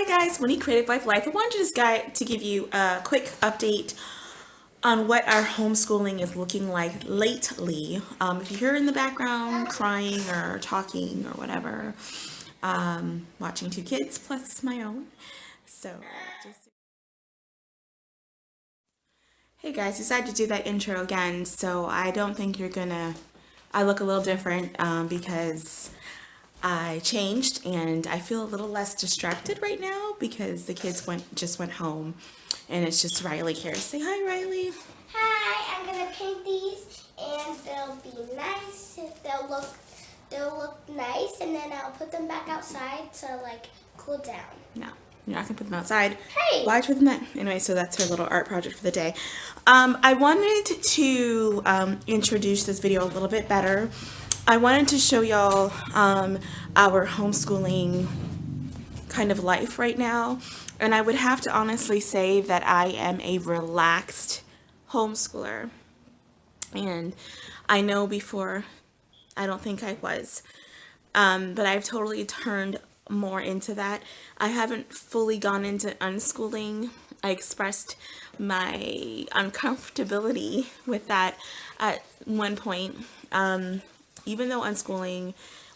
Hi guys, Winnie Creative Wife Life. I wanted this guy to give you a quick update on what our homeschooling is looking like lately. If you hear in the background crying or talking or whatever, watching two kids plus my own. So just hey guys, decided to do that intro again. So I don't think you're gonna. I look a little different because I changed and I feel a little less distracted right now because the kids just went home and it's just Riley here. Say hi, Riley. Hi, I'm gonna paint these and they'll be nice. They'll look nice, and then I'll put them back outside to like cool down. No, you're not gonna put them outside. Hey! Why put them that? Anyway, so that's her little art project for the day. I wanted to introduce this video a little bit better. I wanted to show y'all our homeschooling kind of life right now. And I would have to honestly say that I am a relaxed homeschooler. And I know before, I don't think I was. But I've totally turned more into that. I haven't fully gone into unschooling. I expressed my uncomfortability with that at one point. Even though unschooling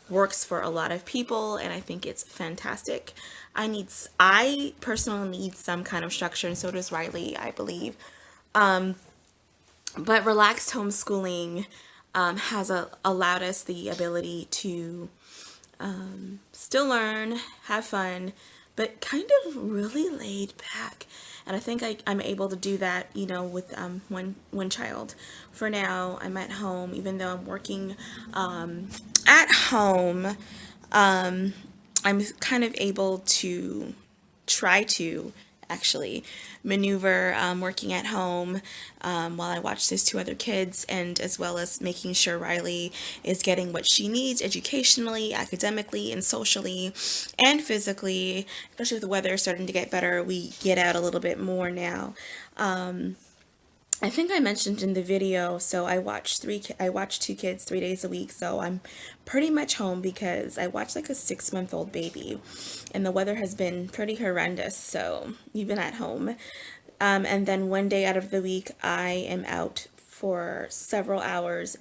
works for a lot of people and I think it's fantastic, I personally need some kind of structure, and so does Riley, I believe. But relaxed homeschooling has allowed us the ability to still learn, have fun, but kind of really laid back. And I think I'm able to do that, you know, with one child. For now, I'm at home, even though I'm working at home. I'm kind of able to try to actually maneuver working at home while I watch these two other kids, and as well as making sure Riley is getting what she needs educationally, academically, and socially, and physically. Especially with the weather starting to get better, we get out a little bit more now. I think I mentioned in the video, so I watch two kids 3 days a week, so I'm pretty much home because I watch like a 6-month-old baby, and the weather has been pretty horrendous, so even at home. And then one day out of the week, I am out for several hours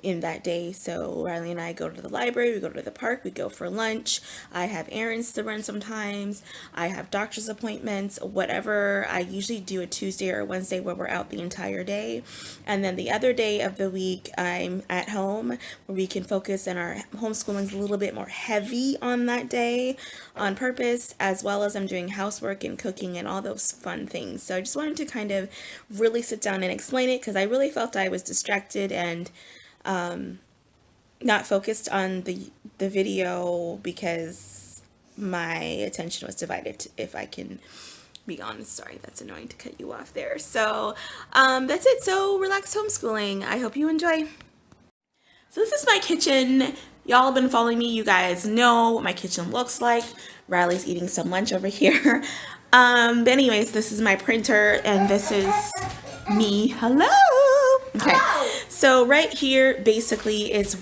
in that day. So Riley and I go to the library, we go to the park, we go for lunch. I have errands to run sometimes. I have doctor's appointments, whatever. I usually do a Tuesday or a Wednesday where we're out the entire day. And then the other day of the week, I'm at home where we can focus, and our homeschooling is a little bit more heavy on that day on purpose, as well as I'm doing housework and cooking and all those fun things. So I just wanted to kind of really sit down and explain it, because I really felt I was distracted and not focused on the video because my attention was divided, if I can be honest. Sorry, that's annoying to cut you off there. So that's it. So relaxed homeschooling. I hope you enjoy. So this is my kitchen. Y'all have been following me. You guys know what my kitchen looks like. Riley's eating some lunch over here. But anyways, this is my printer, and this is me. Hello. Okay. So right here basically is.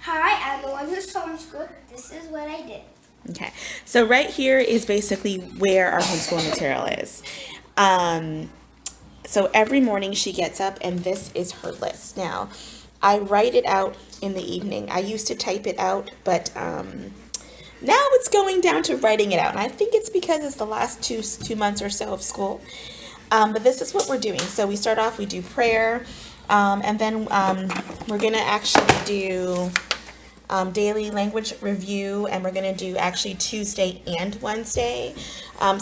Hi, I'm the one who's homeschooled. This is what I did. Okay. So right here is basically where our homeschooling material is. So every morning she gets up, and this is her list. Now, I write it out in the evening. I used to type it out, but now it's going down to writing it out. And I think it's because it's the last two months or so of school. But this is what we're doing. So we start off, we do prayer, and then we're going to actually do daily language review, and we're going to do actually Tuesday and Wednesday.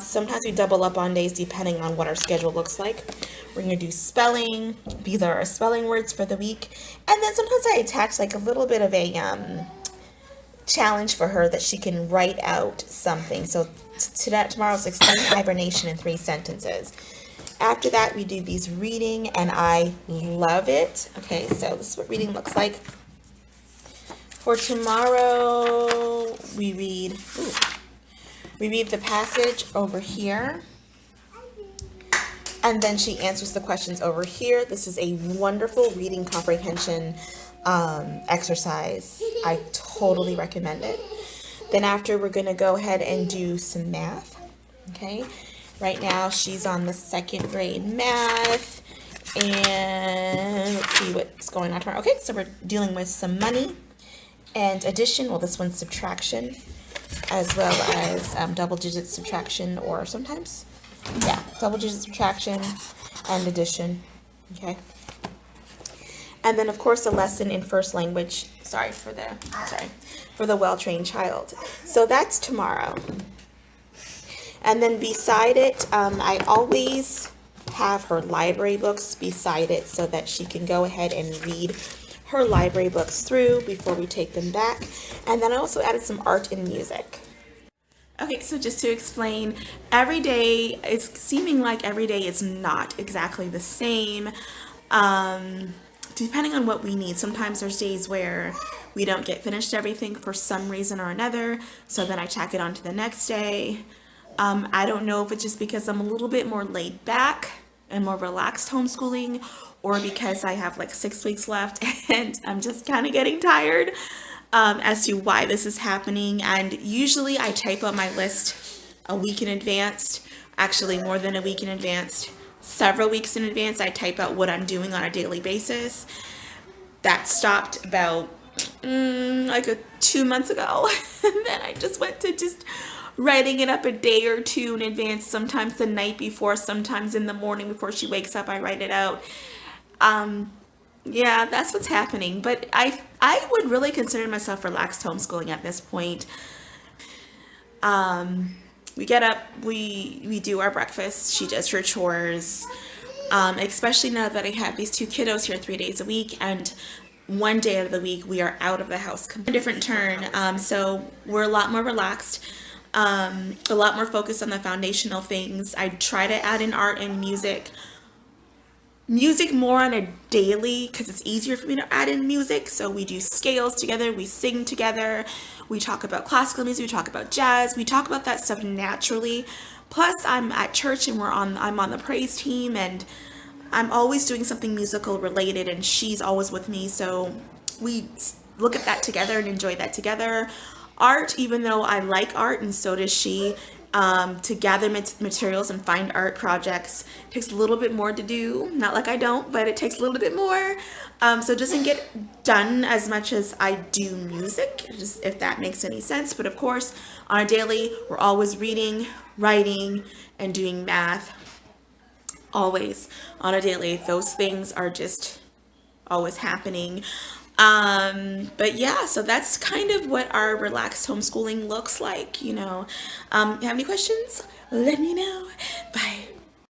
Sometimes we double up on days depending on what our schedule looks like. We're going to do spelling. These are our spelling words for the week. And then sometimes I attach like a little bit of a challenge for her that she can write out something. So tomorrow's explain hibernation in 3 sentences. After that, we do these reading, and I love it. Okay, so this is what reading looks like. For tomorrow, we read the passage over here, and then she answers the questions over here. This is a wonderful reading comprehension exercise. I totally recommend it. Then after, we're going to go ahead and do some math. Okay. Right now, she's on the second grade math. And let's see what's going on tomorrow. Okay, so we're dealing with some money and addition. Well, this one's subtraction, as well as double digit subtraction, or sometimes, yeah, double digit subtraction and addition. Okay. And then, of course, a lesson in first language. Sorry for the well-trained child. So that's tomorrow. And then beside it, I always have her library books beside it so that she can go ahead and read her library books through before we take them back. And then I also added some art and music. Okay, so just to explain, every day, it's seeming like every day is not exactly the same. Depending on what we need. Sometimes there's days where we don't get finished everything for some reason or another, so then I tack it on to the next day. I don't know if it's just because I'm a little bit more laid back and more relaxed homeschooling, or because I have like 6 weeks left and I'm just kind of getting tired, as to why this is happening. And usually I type up my list a week in advance, actually more than a week in advance, several weeks in advance. I type out what I'm doing on a daily basis. That stopped about 2 months ago. And then I just went to just writing it up a day or two in advance, sometimes the night before, sometimes in the morning before she wakes up, I write it out. Yeah, that's what's happening. But I would really consider myself relaxed homeschooling at this point. We get up, we do our breakfast, she does her chores, especially now that I have these 2 kiddos here 3 days a week, and one day of the week we are out of the house. A different turn, so we're a lot more relaxed, a lot more focused on the foundational things. I try to add in art and music more on a daily, because it's easier for me to add in music. So we do scales together, we sing together, we talk about classical music, we talk about jazz, we talk about that stuff naturally. Plus I'm at church and I'm on the praise team, and I'm always doing something musical related, and she's always with me, so we look at that together and enjoy that together. Art, even though I like art and so does she, to gather materials and find art projects takes a little bit more to do. Not like I don't, but it takes a little bit more. So it doesn't get done as much as I do music, just if that makes any sense. But of course, on a daily, we're always reading, writing, and doing math. Always on a daily. Those things are just always happening. But yeah, so that's kind of what our relaxed homeschooling looks like, you know. Have any questions? Let me know.